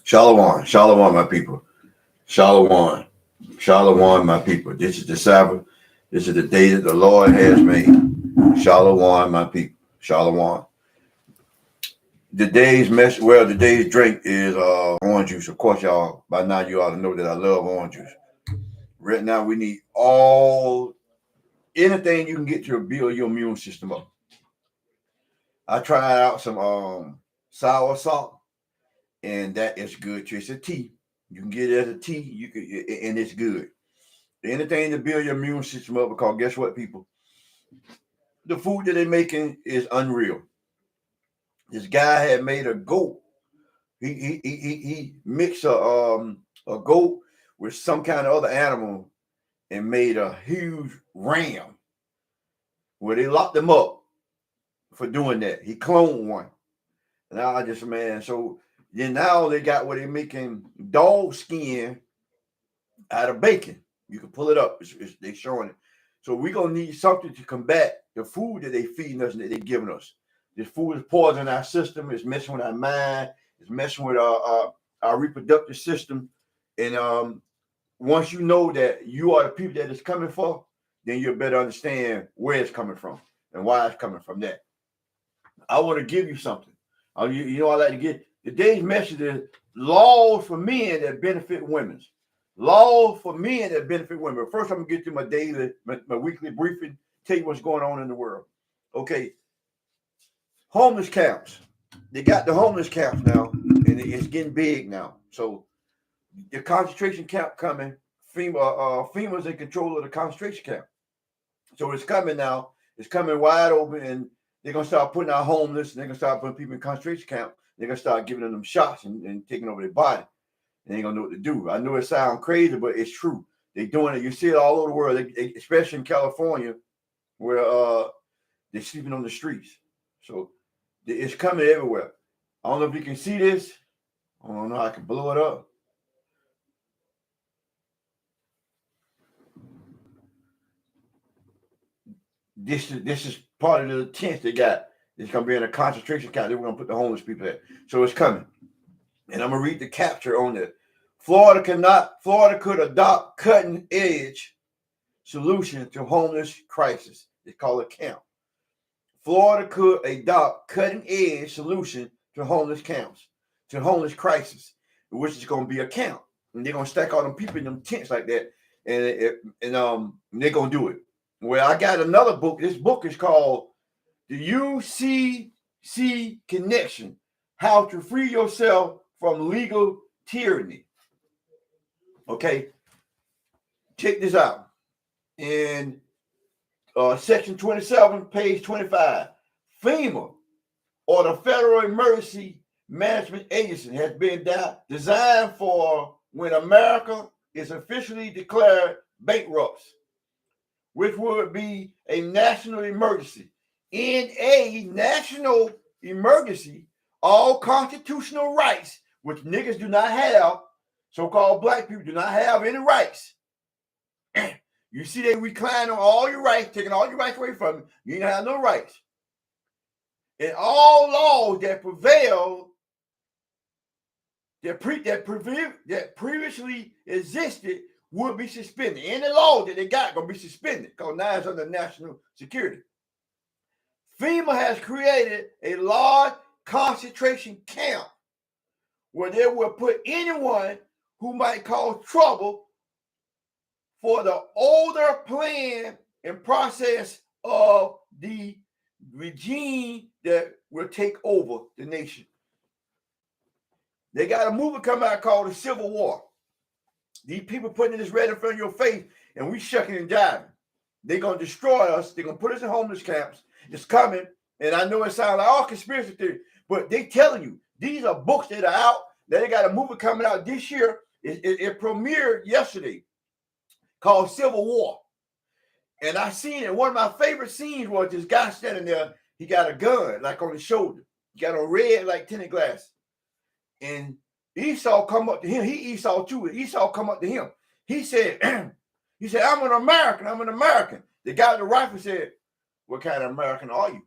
Shalom, shalom, my people. Shalom, shalom, my people. This is the Sabbath. This is the day that the Lord has made. Shalom, my people. Shalom. Today's drink is orange juice. Of course, y'all, by now you ought to know that I love orange juice. Right now, we need anything you can get to build your immune system up. I tried out some sour salt, and that is good. It's a tea. You can get it as a tea. And it's good. Anything to build your immune system up, because guess what, people? The food that they're making is unreal. This guy had made a goat. He mixed a goat with some kind of other animal and made a huge ram. Where they locked him up for doing that. He cloned one. And I just, man, so then now they got where they're making dog skin out of bacon. You can pull it up. They're showing it. So we're going to need something to combat the food that they're feeding us and that they're giving us. This food is poisoning our system. It's messing with our mind. It's messing with our reproductive system. And once you know that you are the people that it's coming for, then you'll better understand where it's coming from and why it's coming from that. I want to give you something. You know, I like to get today's message is laws for men that benefit women. Laws for men that benefit women. First, I'm going to get to my weekly briefing, tell you what's going on in the world. Okay. Homeless camps. They got the homeless camps now, and it's getting big now. So the concentration camp coming. FEMA's in control of the concentration camp. So it's coming now. It's coming wide open, and they're going to start putting out homeless, and they're going to start putting people in concentration camp. They're going to start giving them shots and taking over their body. They ain't going to know what to do. I know it sounds crazy, but it's true. They're doing it. You see it all over the world, especially in California, where they're sleeping on the streets. So it's coming everywhere. I don't know if you can see this. I don't know how I can blow it up. This is part of the tents they got. It's going to be in a concentration camp. They're going to put the homeless people there. So it's coming. And I'm going to read the capture on it. Florida could adopt cutting-edge solution to homeless crisis. They call it camp. Florida could adopt cutting-edge solution to homeless camps, to homeless crisis, which is going to be a camp. And they're going to stack all them people in them tents like that. And they're going to do it. Well, I got another book. This book is called The UCC Connection, How to Free Yourself from Legal Tyranny. Okay, check this out. In section 27, page 25, FEMA, or the Federal Emergency Management Agency, has been designed for when America is officially declared bankrupt, which would be a national emergency. In a national emergency, all constitutional rights, which niggas do not have, so-called black people do not have any rights. You see, they recline on all your rights, taking all your rights away from you. You don't have no rights. And all laws that prevail, that previously existed, will be suspended. Any law that they got going to be suspended, because now it's under national security. FEMA has created a large concentration camp where they will put anyone who might cause trouble for the older plan and process of the regime that will take over the nation. They got a movie coming out called The Civil War. These people putting this right in front of your face, and we shucking and jiving. They're going to destroy us. They're going to put us in homeless camps. It's coming. And I know it sounds like all conspiracy theory, but they telling you, these are books that are out. They got a movie coming out this year. It premiered yesterday called Civil War. And I seen it. One of my favorite scenes was this guy standing there. He got a gun, like on his shoulder. He got on red, like tinted glass. And Esau come up to him. He Esau too. Esau come up to him. He said, I'm an American. I'm an American. The guy with the rifle said, what kind of American are you?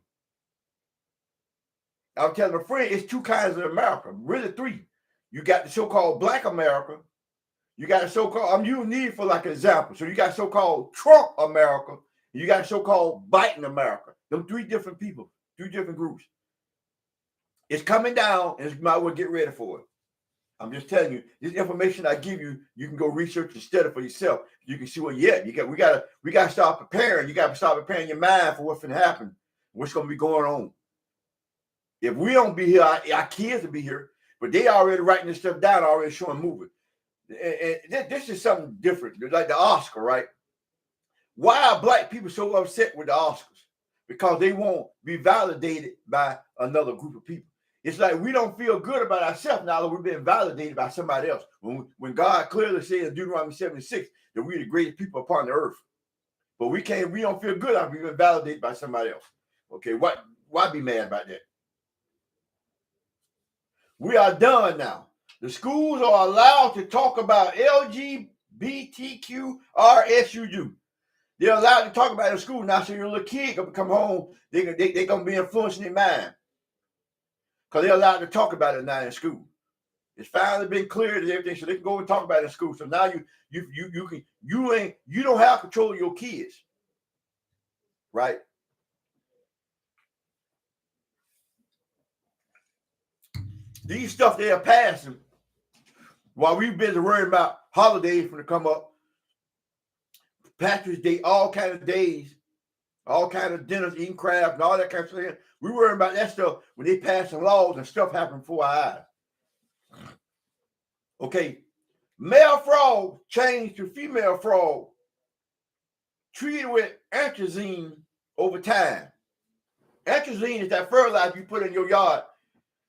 I was telling a friend, it's two kinds of America, really three. You got the so-called Black America. You got a so-called, I'm using these for like an example. So you got so-called Trump America. You got so-called Biden America. Them three different people, three different groups. It's coming down, and you might well get ready for it. I'm just telling you, this information I give you, you can go research and study for yourself. You can see what we gotta start preparing. You gotta start preparing your mind for what's gonna happen, what's gonna be going on. If we don't be here, our kids will be here, but they already writing this stuff down, already showing moving. And this is something different, like the Oscar, right? Why are black people so upset with the Oscars? Because they won't be validated by another group of people. It's like we don't feel good about ourselves now that we're being validated by somebody else. When God clearly said in Deuteronomy 76 that we're the greatest people upon the earth. But we don't feel good after we've been validated by somebody else. Okay, why be mad about that? We are done now. The schools are allowed to talk about LGBTQRSUU. They're allowed to talk about it in school now, so your little kid can come home, they're going to be influencing their mind. Because they're allowed to talk about it now in school. It's finally been cleared and everything, so they can go and talk about it in school. So now you don't have control of your kids. Right? These stuff they are passing while we've been worrying about holidays when they come up, Patrick's Day, all kind of days, all kind of dinners, eating crabs, and all that kind of stuff. We worrying about that stuff when they passing laws and stuff happening before our eyes. Okay, male frog changed to female frog, treated with atrazine over time. Atrazine is that fertilizer you put in your yard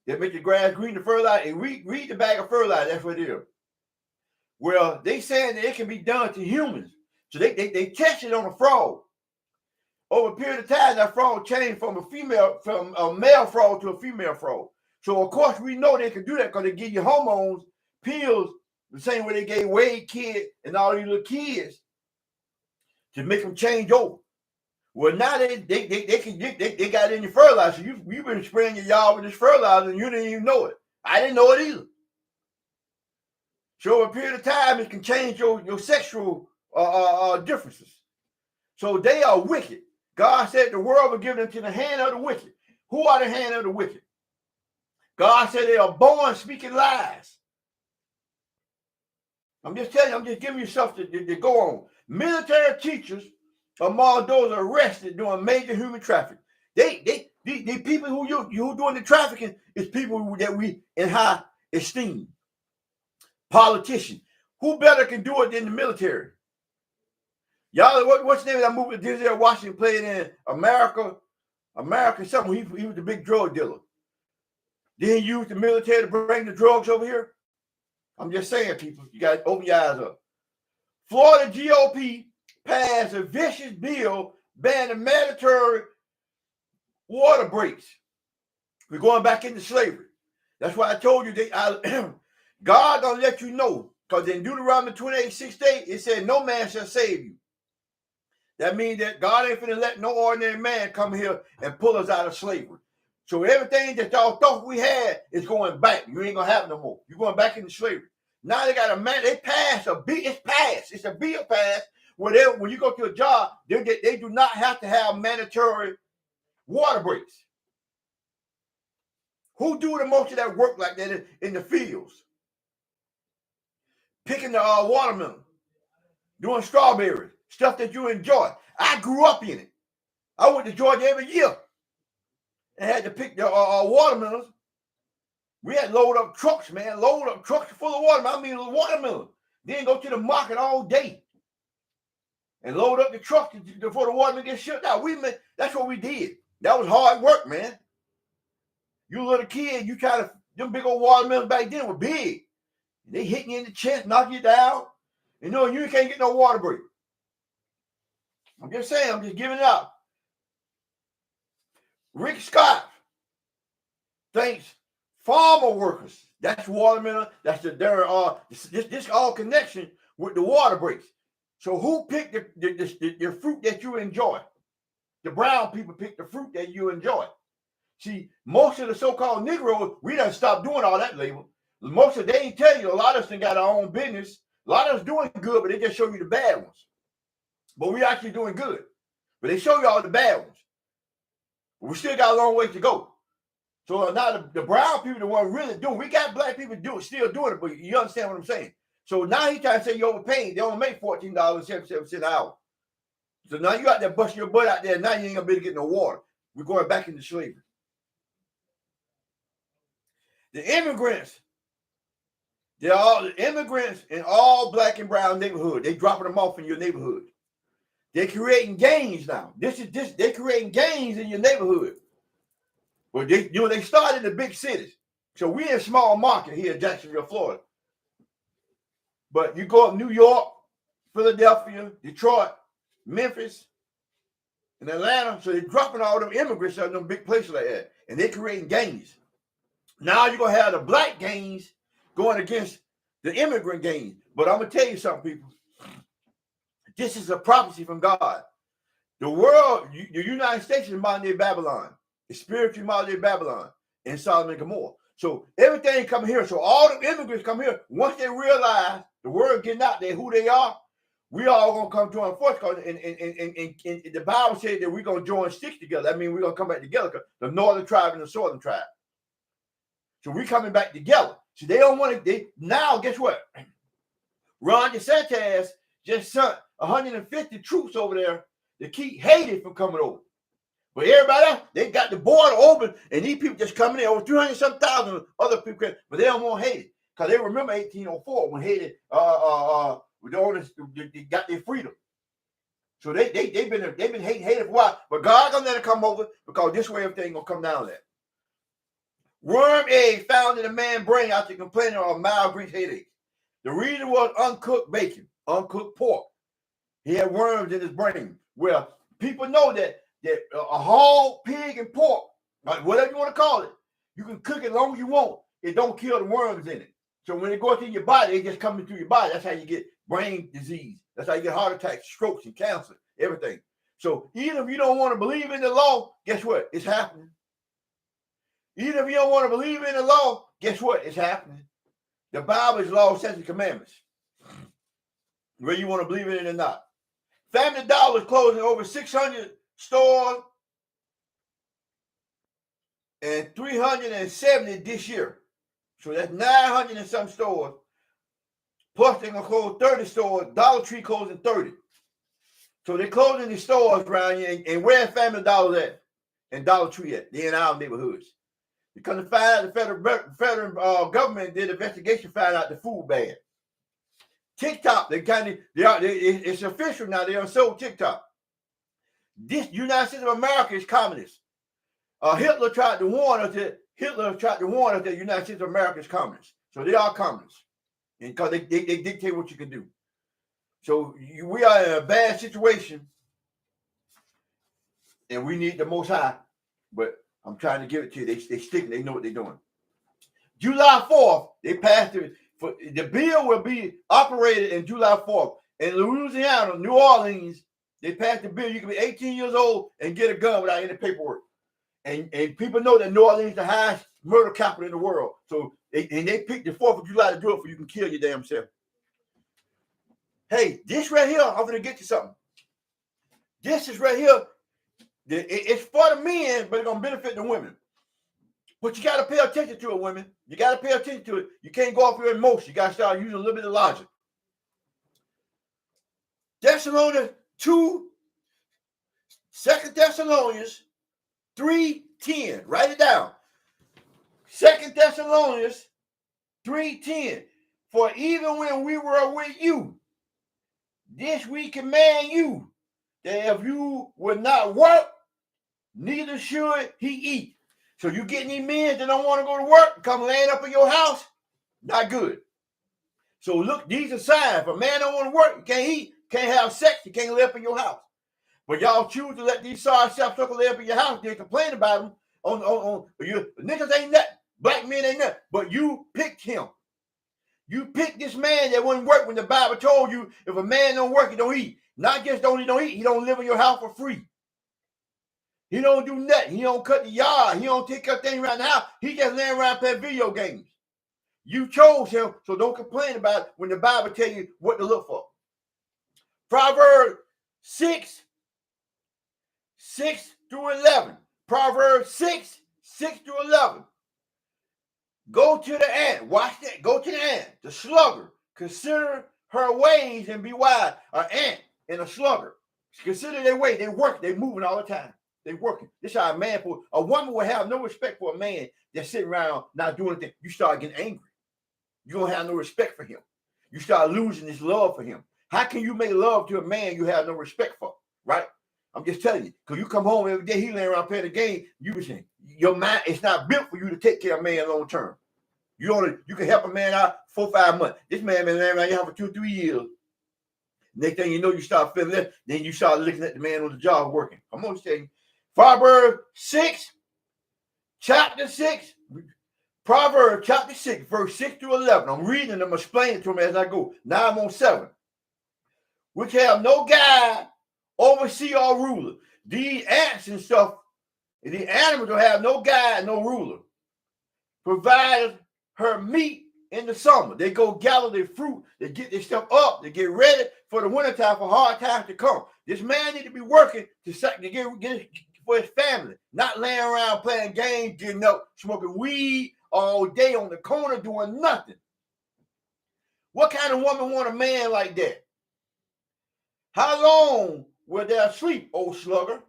that make the grass green, the fertilizer, and read the bag of fertilizer, that's what it is. Well, they saying that it can be done to humans. So they test it on a frog. Over a period of time, that frog changed from a male frog to a female frog. So of course we know they can do that because they give you hormones, pills, the same way they gave Wade kid and all these little kids to make them change over. Well, now they got it in your fertilizer. You've been spraying your yard with this fertilizer and you didn't even know it. I didn't know it either. So over a period of time, it can change your sexual differences. So they are wicked. God said the world will give them to the hand of the wicked. Who are the hand of the wicked? God said they are born speaking lies. I'm just telling you, I'm just giving you stuff to go on. Military teachers among those arrested doing major human trafficking. These people who doing the trafficking is people that we in high esteem. Politicians. Who better can do it than the military? Y'all, what's the name of that movie Denzel Washington played in America something? He was the big drug dealer. Then he used the military to bring the drugs over here. I'm just saying, people, you got to open your eyes up. Florida GOP passed a vicious bill banning mandatory water breaks. We're going back into slavery. That's why I told you God gonna let you know, because in Deuteronomy 28:6 it said, "No man shall save you." That means that God ain't finna let no ordinary man come here and pull us out of slavery. So everything that y'all thought we had is going back. You ain't gonna have no more. You're going back into slavery. Now they got they passed a bill. It's passed. It's a bill passed where when you go to a job, they do not have to have mandatory water breaks. Who do the most of that work like that in the fields? Picking the watermelon, doing strawberries, stuff that you enjoy. I grew up in it. I went to Georgia every year and had to pick the watermelons. We had load up trucks, man. Load up trucks full of watermelon. I mean, watermelon. Then go to the market all day and load up the truck before the watermelon gets shipped out. That's what we did. That was hard work, man. You little kid, them big old watermelons back then were big. They hit you in the chest, knock you down. You know, you can't get no water break. I'm just saying, I'm just giving it up. Rick Scott thanks farmer workers. That's watermelon. That's this all connection with the water breaks. So who picked the fruit that you enjoy? The brown people pick the fruit that you enjoy. See, most of the so-called Negroes, we done stopped doing all that labor. Most of they ain't tell you. A lot of us got our own business. A lot of us doing good, but they just show you the bad ones. But we actually doing good. But they show you all the bad ones. But we still got a long way to go. So now the brown people, the one really doing. We got black people still doing it, but you understand what I'm saying. So now he trying to say you overpaid. They only make $14.77 an hour. So now you out there busting your butt out there. Now you ain't gonna be able to get no water. We're going back into slavery. The immigrants, they're all the immigrants in all black and brown neighborhood. They dropping them off in your neighborhood. They're creating gangs now. They're creating gangs in your neighborhood. Well, they start in the big cities. So we in a small market here in Jacksonville, Florida. But you go up New York, Philadelphia, Detroit, Memphis, and Atlanta. So they're dropping all them immigrants out of them big places like that. And they're creating gangs. Now you're going to have the black gangs going against the immigrant gangs. But I'm going to tell you something, people. This is a prophecy from God. The world, the United States is modern day Babylon. It's spiritually modern day Babylon in Sodom and Gomorrah. So everything coming here. So all the immigrants come here. Once they realize the word getting out there, who they are, we all going to come join force. And the Bible says that we're going to join sticks together. That means we're going to come back together. The northern tribe and the southern tribe. So we're coming back together. So they don't want to. Now, guess what? Ron DeSantis just sent 150 troops over there to keep Haiti from coming over. But everybody else, they got the border open, and these people just coming in. Over 300,000 other people, but they don't want Haiti because they remember 1804 when Haiti they got their freedom. So they've been hating Haiti for a while, but God gonna let it come over because this way everything gonna come down there. Worm egg found in a man's brain after complaining of a mild grease headache. The reason was uncooked bacon, uncooked pork. He had worms in his brain. Well, people know that a hog, pig, and pork, whatever you want to call it, you can cook it as long as you want. It don't kill the worms in it. So when it goes through your body, it just comes into your body. That's how you get brain disease. That's how you get heart attacks, strokes, and cancer, everything. So even if you don't want to believe in the law, guess what? It's happening. Even if you don't want to believe in the law, guess what? It's happening. The Bible is law, statutes, and commandments. Whether you want to believe in it or not. Family Dollar is closing over 600 stores and 370 this year. So that's 900 and some stores. Plus they're going to close 30 stores. Dollar Tree closing 30. So they're closing these stores around here. And where Family Dollar at? And Dollar Tree at? They're in our neighborhoods. Because to find out the federal government did an investigation, found out the food bad. TikTok, it's official now. They are sold TikTok. This United States of America is communist. Hitler tried to warn us that the United States of America is communist. So they are communists, and because they dictate what you can do. So we are in a bad situation, and we need the Most High. But I'm trying to give it to you. They stick. They know what they're doing. July 4th, they passed it. The bill will be operated in July 4th. In Louisiana, New Orleans, they passed the bill. You can be 18 years old and get a gun without any paperwork. And people know that New Orleans is the highest murder capital in the world. So they picked the 4th of July to do it for you can kill your damn self. Hey, this right here, I'm going to get you something. This is right here. It's for the men, but it's going to benefit the women. But you got to pay attention to it, women. You got to pay attention to it. You can't go off your emotions. You got to start using a little bit of logic. Thessalonians 2, 2 Thessalonians 3:10. Write it down. 2 Thessalonians 3:10. For even when we were with you, this we command you, that if you would not work, neither should he eat. So you getting these men that don't want to go to work, come laying up in your house, not good. So look, these are signs. If a man don't want to work, you can't eat, can't have sex, you can't lay up in your house. But y'all choose to let these sorry self-suckers lay up in your house. They complain about them. Niggas ain't nothing. Black men ain't nothing. But you picked him. You picked this man that wouldn't work when the Bible told you if a man don't work, he don't eat. Not just he don't eat, he don't live in your house for free. He don't do nothing. He don't cut the yard. He don't take care of things around the house. He just laying around playing video games. You chose him, so don't complain about it when the Bible tell you what to look for. Proverbs 6 through 11. Proverbs 6 through 11. Go to the ant. Watch that. Go to the ant, the sluggard. Consider her ways and be wise. An ant and a sluggard. Consider their way. They work. They moving all the time. They working. This is how a woman will have no respect for a man that's sitting around not doing anything. You start getting angry. You don't have no respect for him. You start losing this love for him. How can you make love to a man you have no respect for? Right? I'm just telling you. Because you come home every day, he laying around playing the game. You be saying, your mind is not built for you to take care of a man long term. You can help a man out 4 or 5 months. This man been laying around your house for 2 or 3 years. Next thing you know, you start feeling that. Then you start looking at the man on the job working. I'm going to tell you. Proverbs 6, chapter 6. Proverbs chapter 6, verse 6 through 11. I'm reading them, explaining to them as I go. Now I'm on 7. Which have no guide, overseer, or ruler. These ants and stuff, the animals will have no guide, no ruler. Provided her meat in the summer. They go gather their fruit. They get their stuff up. They get ready for the wintertime, for hard times to come. This man need to be working to get for his family, not laying around playing games, getting up, smoking weed all day on the corner doing nothing. What kind of woman want a man like that? How long will they sleep, old slugger?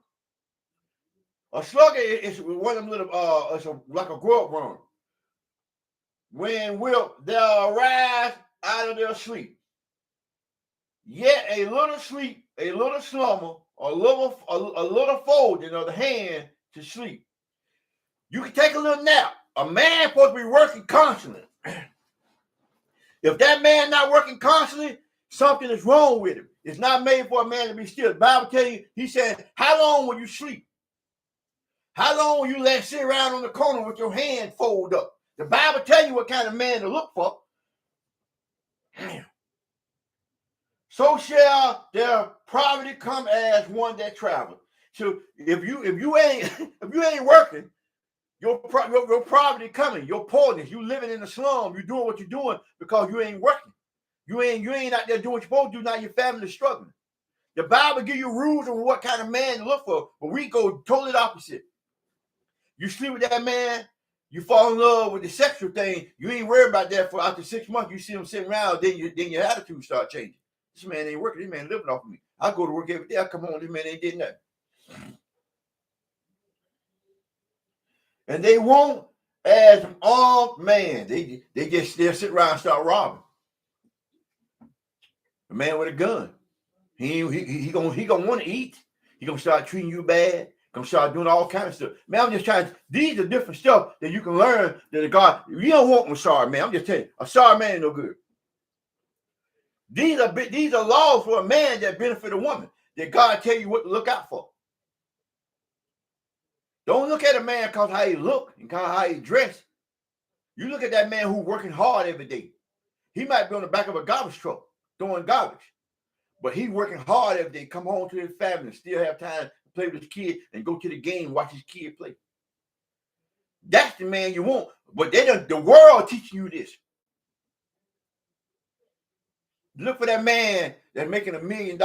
A slugger is one of them little, like a grub worm. When will they arise out of their sleep? Yet a little sleep, a little slumber, a little folding of the hand to sleep. You can take a little nap. A man supposed to be working constantly. If that man not working constantly, something is wrong with him. It's not made for a man to be still. The Bible tells you, he said, how long will you sleep? How long will you sit around on the corner with your hand folded up? The Bible tells you what kind of man to look for. So shall their poverty come as one that travels. So if you ain't working, your poverty coming, your poorness, you living in the slum, you doing what you're doing because you ain't working. You ain't out there doing what you're supposed to do. Now your family's struggling. The Bible give you rules on what kind of man to look for, but we go totally opposite. You sleep with that man, you fall in love with the sexual thing. You ain't worried about that for after 6 months. You see him sitting around, then your attitude start changing. This man ain't working. This man living off of me. I go to work every day. I come home. This man ain't did nothing. And they won't as an armed man. They'll sit around and start robbing. A man with a gun. He gonna want to eat. He gonna start treating you bad. Gonna start doing all kinds of stuff. Man, I'm just trying. These are different stuff that you can learn that God. You don't want a sorry man. I'm just telling you, a sorry man ain't no good. These are laws for a man that benefit a woman. That God tell you what to look out for. Don't look at a man because how he look and because how he dress. You look at that man who's working hard every day. He might be on the back of a garbage truck throwing garbage, but he's working hard every day. Come home to his family, and still have time to play with his kid and go to the game, watch his kid play. That's the man you want. But the world teaching you this. Look for that man that's making $1 million,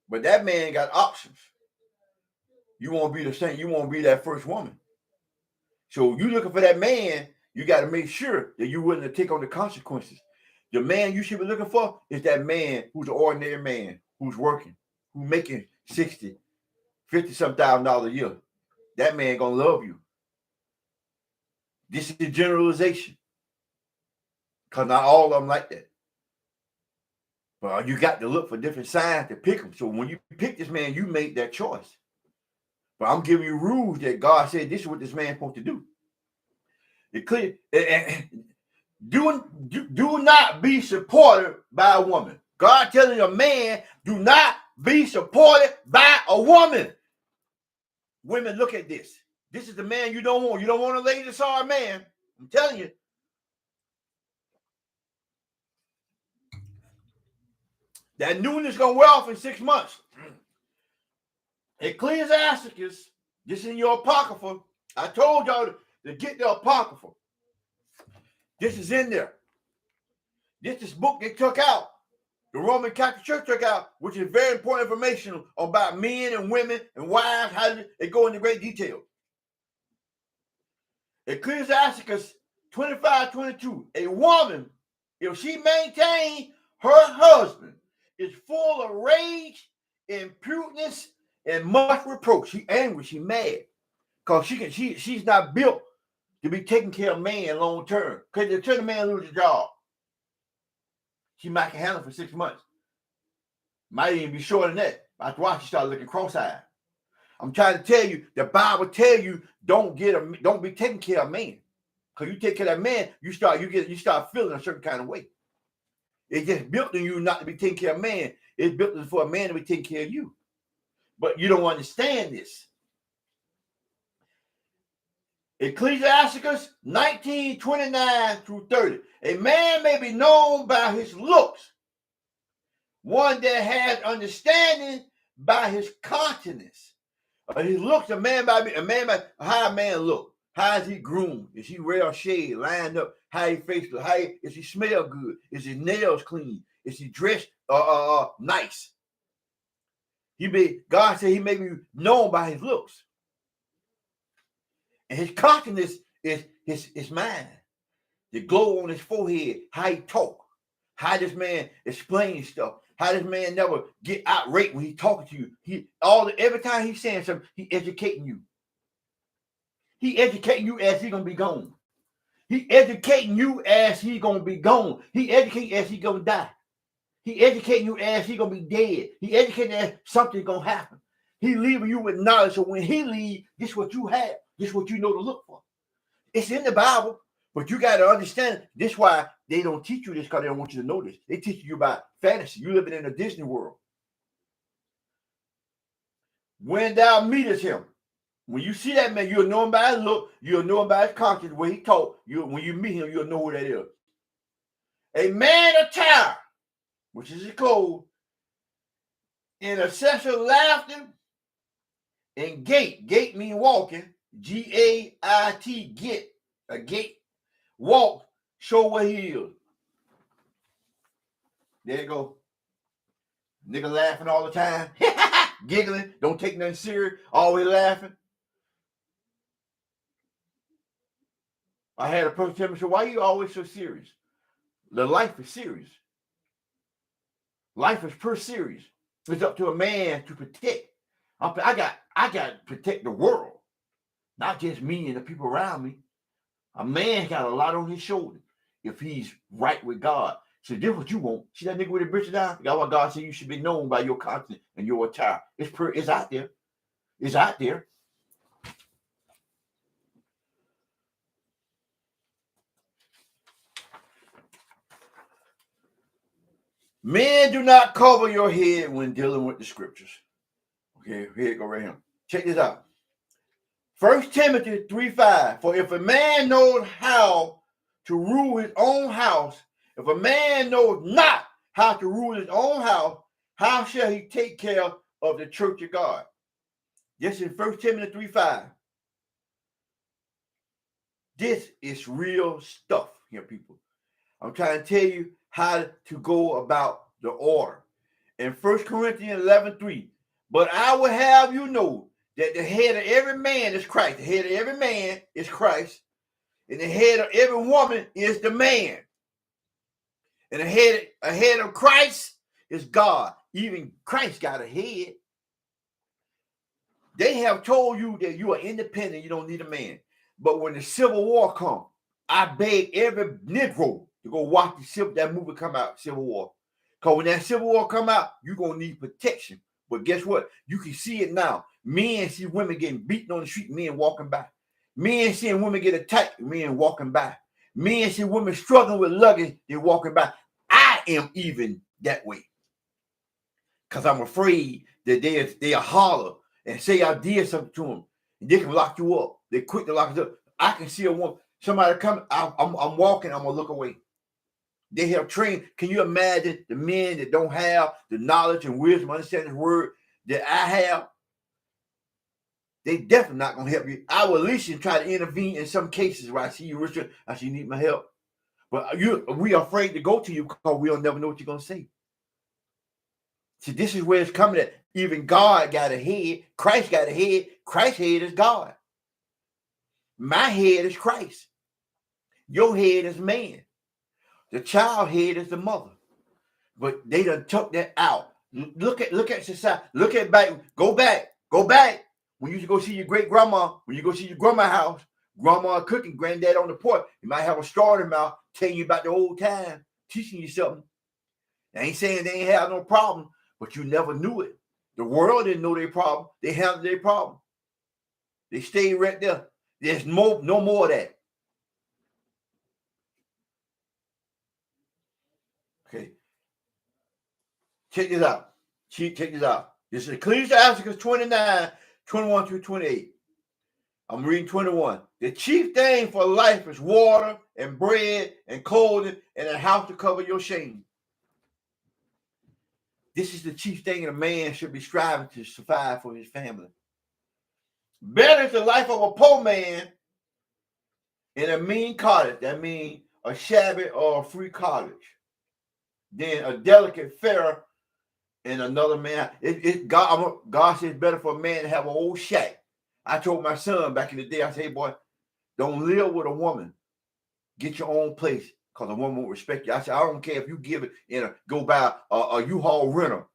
but that man got options. You won't be the same. You won't be that first woman. So you looking for that man, you got to make sure that you're willing to take on the consequences. The man you should be looking for is that man who's an ordinary man, who's working, who's making $60,000, $50,000 a year. That man gonna love you. This is a generalization, because not all of them like that. But you got to look for different signs to pick them. So when you pick this man, you make that choice. But I'm giving you rules that God said this is what this man's supposed to do. It clear. Do not be supported by a woman. God telling a man, do not be supported by a woman. Women, look at this. This is the man you don't want. You don't want a lazy sorry man. I'm telling you. That newness gonna wear off in 6 months. Ecclesiasticus, this in your apocrypha. I told y'all to get the apocrypha. This is in there. This is book they took out. The Roman Catholic Church took out, which is very important information about men and women and wives, how they go into great detail. Ecclesiasticus 25:22. A woman, if she maintains her husband, is full of rage, impudence, and much reproach. She angry, she mad. Because she's not built to be taking care of man long term. Because until the man loses his job, she might can handle it for 6 months. Might even be shorter than that. That's why she started looking cross-eyed. I'm trying to tell you, the Bible tell you don't be taking care of man. Because you take care of that man, you start feeling a certain kind of way. It's just built in you not to be taking care of man. It's built for a man to be taking care of you. But you don't understand this. Ecclesiasticus 19:29-30. A man may be known by his looks, one that has understanding by his countenance. His looks, how a man look. How is he groomed? Is he well shaved, lined up? How his face look? Is he smell good? Is his nails clean? Is he dressed nice? God said he may be known by his looks. And his countenance is his mind. The glow on his forehead, how he talk, how this man explains stuff, how this man never get outraged when he talking to you. Every time he's saying something, he educating you. He educating you as he gonna be gone. He educating you as he gonna be gone. He educating as he gonna die. He educating you as he gonna be dead. He educating as something's gonna happen. He leaving you with knowledge. So when he leave, this is what you have. This is what you know to look for. It's in the Bible, but you got to understand. This is why they don't teach you this, because they don't want you to know this. They teach you about fantasy. You living in a Disney world. When thou meetest him, when you see that man, you'll know him by his look. You'll know him by his conscience, the way he talk. When you meet him, you'll know who that is. A man attire, which is his clothes, in excessive laughter and gait. Gait mean walking. G-A-I-T, get, a gait, walk, show where he is. There you go. Nigga laughing all the time, giggling, don't take nothing serious, always laughing. I had a person tell me, so why are you always so serious? The life is serious. Life is per serious. It's up to a man to protect. I got to protect the world. Not just me and the people around me. A man's got a lot on his shoulder if he's right with God. So this is what you want. See that nigga with the britches down? That's why God said you should be known by your conscience and your attire. It's out there. It's out there. Men, do not cover your head when dealing with the scriptures. Okay, here you go right here. Check this out. 1 Timothy 3:5. For if a man knows how to rule his own house, if a man knows not how to rule his own house, how shall he take care of the church of God? This is 1 Timothy 3:5. This is real stuff here, people. I'm trying to tell you how to go about the order. In 1 Corinthians 11:3. But I will have you know that the head of every man is Christ. The head of every man is Christ. And the head of every woman is the man. And the head of Christ is God. Even Christ got a head. They have told you that you are independent. You don't need a man. But when the Civil War comes, I beg every Negro to go watch that movie come out, Civil War. Because when that Civil War come out, you're going to need protection. But guess what? You can see it now. Men see women getting beaten on the street, men walking by. Men seeing women get attacked, men walking by. Men see women struggling with luggage, they're walking by. I am even that way. Because I'm afraid that they'll holler and say I did something to them. And they can lock you up. They're quick to lock us up. I can see a woman, somebody coming, I'm walking, I'm going to look away. They have trained. Can you imagine the men that don't have the knowledge and wisdom, understanding the word that I have? They definitely not going to help you. I will at least try to intervene in some cases where I see you, Richard. I see you need my help. But we are afraid to go to you because we don't never know what you're going to say. See, this is where it's coming at. Even God got a head. Christ got a head. Christ's head is God. My head is Christ. Your head is man. The child head is the mother. But they done took that out. Look at society. Look at back. Go back. When you used to go see your great grandma, when you go see your grandma's house, grandma cooking, granddad on the porch, you might have a straw in their mouth telling you about the old time, teaching you something. I ain't saying they ain't have no problem, but you never knew it. The world didn't know their problem. They handled their problem. They stayed right there. There's no more of that. Okay. Check this out. Check this out. This is Ecclesiastes 29, 21 through 28. I'm reading 21. The chief thing for life is water and bread and clothing and a house to cover your shame. This is the chief thing a man should be striving to survive for his family. Better is the life of a poor man in a mean cottage, that means a shabby or a free cottage, than a delicate fare in another man. God says it's better for a man to have an old shack. I told my son back in the day, I said, hey, boy, don't live with a woman. Get your own place because a woman won't respect you. I said, I don't care if you give it go buy a U-Haul rental.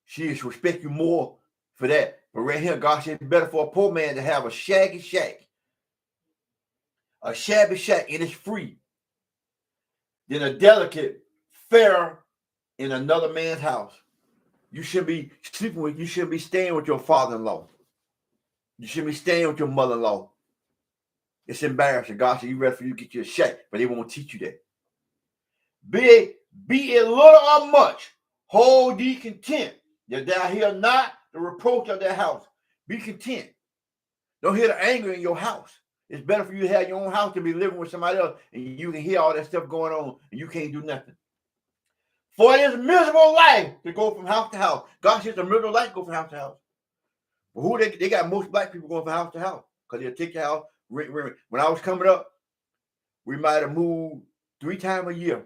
She respect you more for that. But right here, God said it's better for a poor man to have a shaggy shack, a shabby shack, and it's free, than a delicate fare in another man's house. You shouldn't be sleeping with, you shouldn't be staying with your father-in-law. You shouldn't be staying with your mother-in-law. It's embarrassing. God said, you ready for you to get you a shack, but they won't teach you that. Be it little or much, hold thee content, that thou hear not the reproach of their house. Be content. Don't hear the anger in your house. It's better for you to have your own house than be living with somebody else, and you can hear all that stuff going on, and you can't do nothing. For it is miserable life to go from house to house. God says it's a miserable life to go from house to house. But who they got most black people going from house to house because they'll take your house. When I was coming up, we might have moved 3 times a year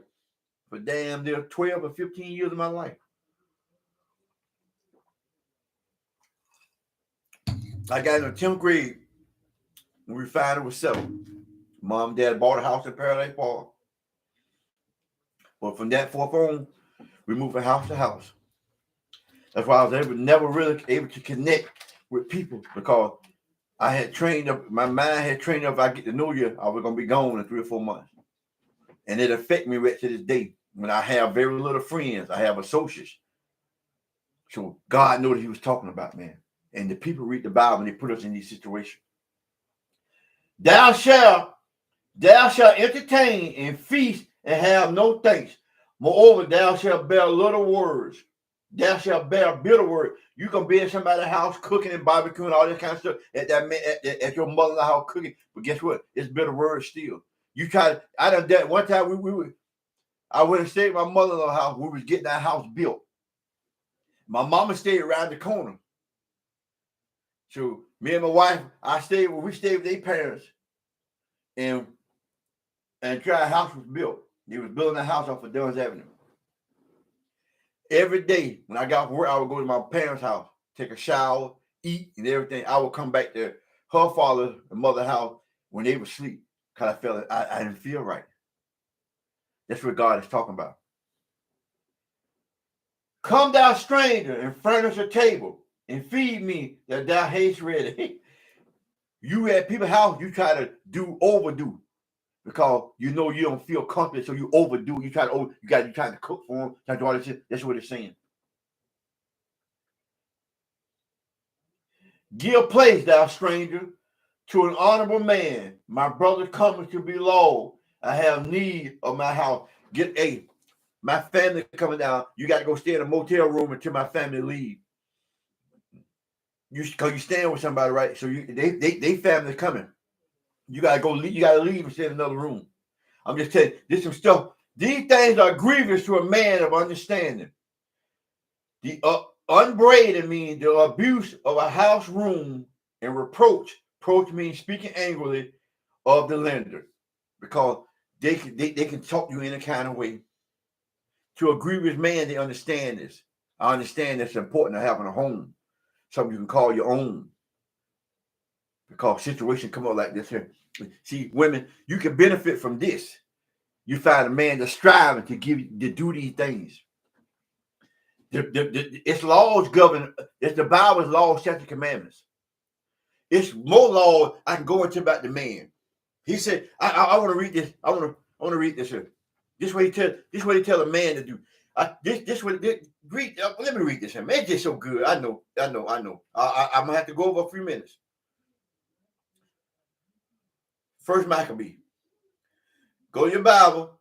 for damn near 12 or 15 years of my life. I got in the 10th grade when we found it was 7. Mom and Dad bought a house in Paradise Park. But from that forth on, we moved from house to house. That's why I was never really able to connect with people because I had trained up, my mind had trained up, if I get to know you, I was going to be gone in 3 or 4 months. And it affects me right to this day when I have very little friends. I have associates. So God knew what he was talking about, man. And the people read the Bible and they put us in these situations. Thou shalt entertain and feast and have no thanks. Moreover, thou shalt bear little words. Thou shalt bear bitter words. You can be in somebody's house cooking and barbecuing, all that kind of stuff at your mother's house cooking. But guess what? It's bitter words still. You try to, I done that one time I went and stayed at my mother-in-law's house. We was getting that house built. My mama stayed around the corner. So me and my wife, we stayed with their parents and tried house was built. They was building a house off of Dunn's Avenue. Every day when I got off work, I would go to my parents' house, take a shower, eat, and everything. I would come back to her father and mother's house when they would sleep because I felt I didn't feel right. That's what God is talking about. Come thou stranger and furnish a table and feed me that thou hast ready. You at people's house, you try to overdo because you know you don't feel comfortable, so you overdo. You try to cook for them, try to do all this shit. That's what it's saying. Give place, thou stranger, to an honorable man. My brother coming to be low. I have need of my house. My family coming down. You got to go stay in a motel room until my family leave. Because you staying with somebody, right? So they family coming. You gotta go. You gotta leave and stay in another room. I'm just telling you, this some stuff. These things are grievous to a man of understanding. The unbraided means the abuse of a house room and reproach. Reproach means speaking angrily of the lender, because They can talk to you in a kind of way. To agree with man, they understand this. I understand it's important to having a home, something you can call your own. Because situations come up like this here. See, women, you can benefit from this. You find a man that's striving to do these things. It's laws govern. It's the Bible's laws, statutes, commandments. It's more law I can go into about the man. He said, I want to read this. I want to read this here. This way he tell a man to do. Read. Let me read this here. Man, it's just so good. I know. I'm gonna have to go over a few minutes. First Maccabee. Go to your Bible,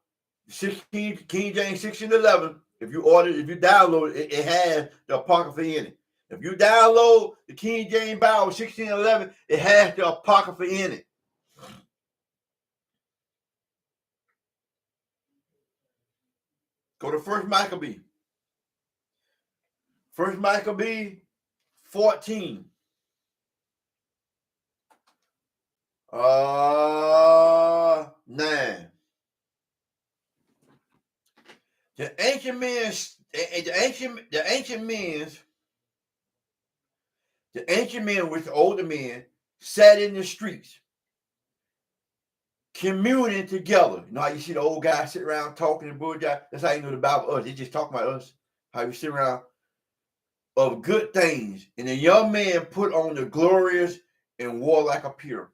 King James 16:11. If you download it, it has the Apocrypha in it. If you download the King James Bible 16:11, it has the Apocrypha in it. Go to First Maccabee. First Maccabee 14. 9. The ancient men with the older men sat in the streets, communing together. You know how you see the old guys sit around talking and bullshit? That's how you know the Bible us. They just talk about us. How we sit around of good things. And the young man put on the glorious and warlike apparel.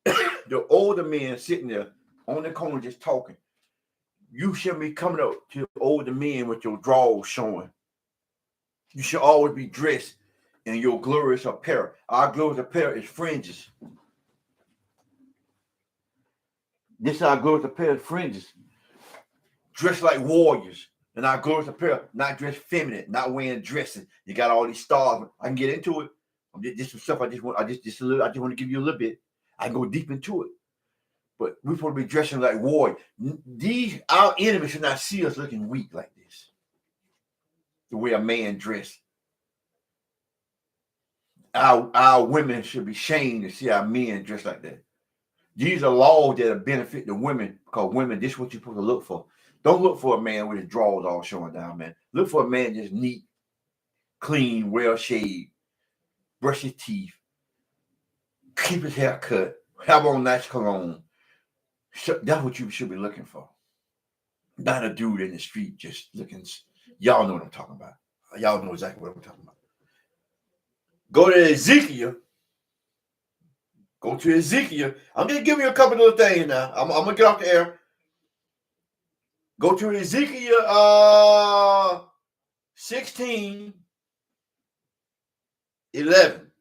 The older men sitting there on the corner just talking. You shouldn't be coming up to older men with your drawers showing. You should always be dressed in your glorious apparel. Our glorious apparel is fringes. This is our glorious apparel, fringes. Dressed like warriors. And our glorious apparel, not dressed feminine, not wearing dresses. You got all these stars. I can get into it. This is stuff I just want to give you a little bit. I can go deep into it. But we're supposed to be dressing like warriors. Our enemies should not see us looking weak like this. The way a man dressed. Our women should be shamed to see our men dressed like that. These are laws that benefit the women, because women, this is what you're supposed to look for. Don't look for a man with his drawers all showing down, man. Look for a man just neat, clean, well shaved, brush his teeth, keep his hair cut, have on nice cologne. That's what you should be looking for. Not a dude in the street just looking. Y'all know what I'm talking about. Y'all know exactly what I'm talking about. Go to Ezekiel. Go to Ezekiel. I'm just giving you a couple of little things now. I'm going to get off the air. Go to Ezekiel 16, 11.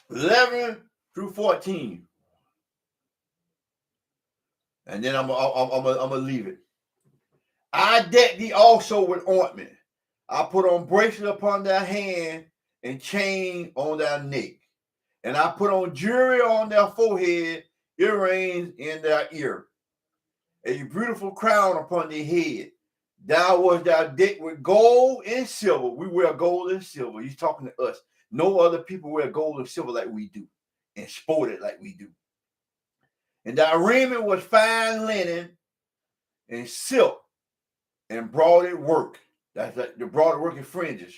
11 through 14. And then I'm gonna leave it. I deck thee also with ointment. I put on bracelet upon thy hand and chain on thy neck. And I put on jewelry on their forehead, earrings in their ear, a beautiful crown upon their head. Thou wast thou decked with gold and silver. We wear gold and silver. He's talking to us. No other people wear gold and silver like we do, and sport it like we do. And thy raiment was fine linen and silk and broaded work. That's like the broaded work and fringes.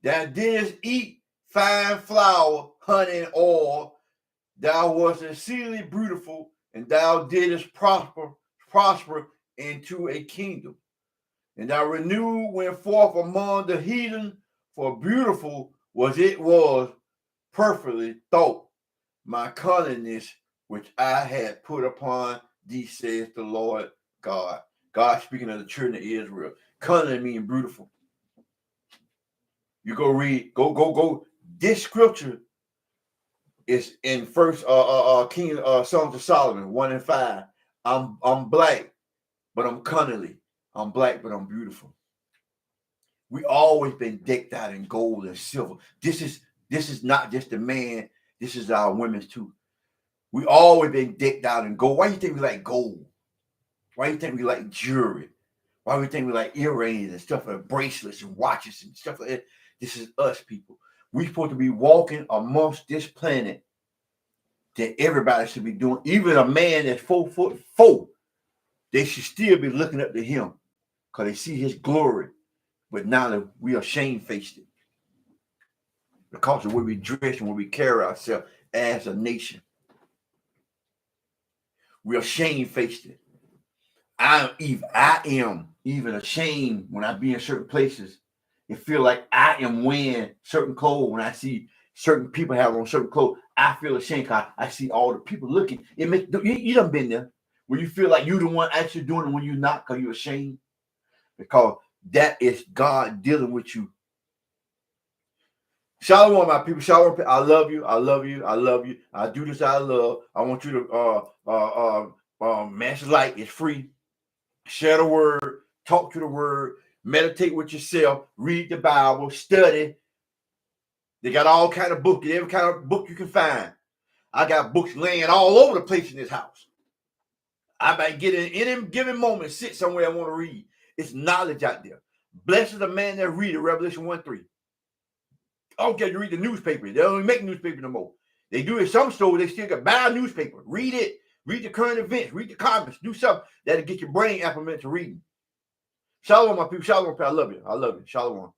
Thou didst eat fine flour, honey, and oil. Thou wast exceedingly beautiful, and thou didst prosper into a kingdom. And thy renew went forth among the heathen, for beautiful was perfectly thought, my cunningness which I had put upon thee, saith the Lord God. God speaking of the children of Israel. Cunning means beautiful. You go read, go. This scripture is in First King Songs of Solomon 1 and 5. I'm black, but I'm cunningly. I'm black, but I'm beautiful. We always been decked out in gold and silver. This is not just the man. This is our women's too. We always been decked out in gold. Why do you think we like gold? Why do you think we like jewelry? Why do you think we like earrings and stuff like bracelets and watches and stuff like that? This is us, people. We're supposed to be walking amongst this planet that everybody should be doing. Even a man that's 4'4", they should still be looking up to him because they see his glory. But now that we are shamefaced because of where we dress and where we carry ourselves as a nation. We are shamefaced. I am even ashamed when I be in certain places. It feel like I am wearing certain clothes. When I see certain people have on certain clothes, I feel ashamed because I see all the people looking. It makes you done been there where you feel like you're the one actually doing it when you're not because you're ashamed. Because that is God dealing with you. Shalom, my people. Shalom. I love you. I love you. I love you. I do this out of love. I want you to match light. It's free. Share the word. Talk to the word. Meditate with yourself. Read the Bible. Study. They got all kind of books. Every kind of book you can find. I got books laying all over the place in this house. I might get in any given moment, sit somewhere I want to read. It's knowledge out there. Blessed is the man that read it, Revelation 1:3. I don't care if you read the newspaper. They don't even make newspaper no more. They do it some stores. They still got buy a newspaper. Read it. Read the current events. Read the comments. Do something that'll get your brain implemented to reading. Shalom, my people. Shalom. I love you. I love you. Shalom.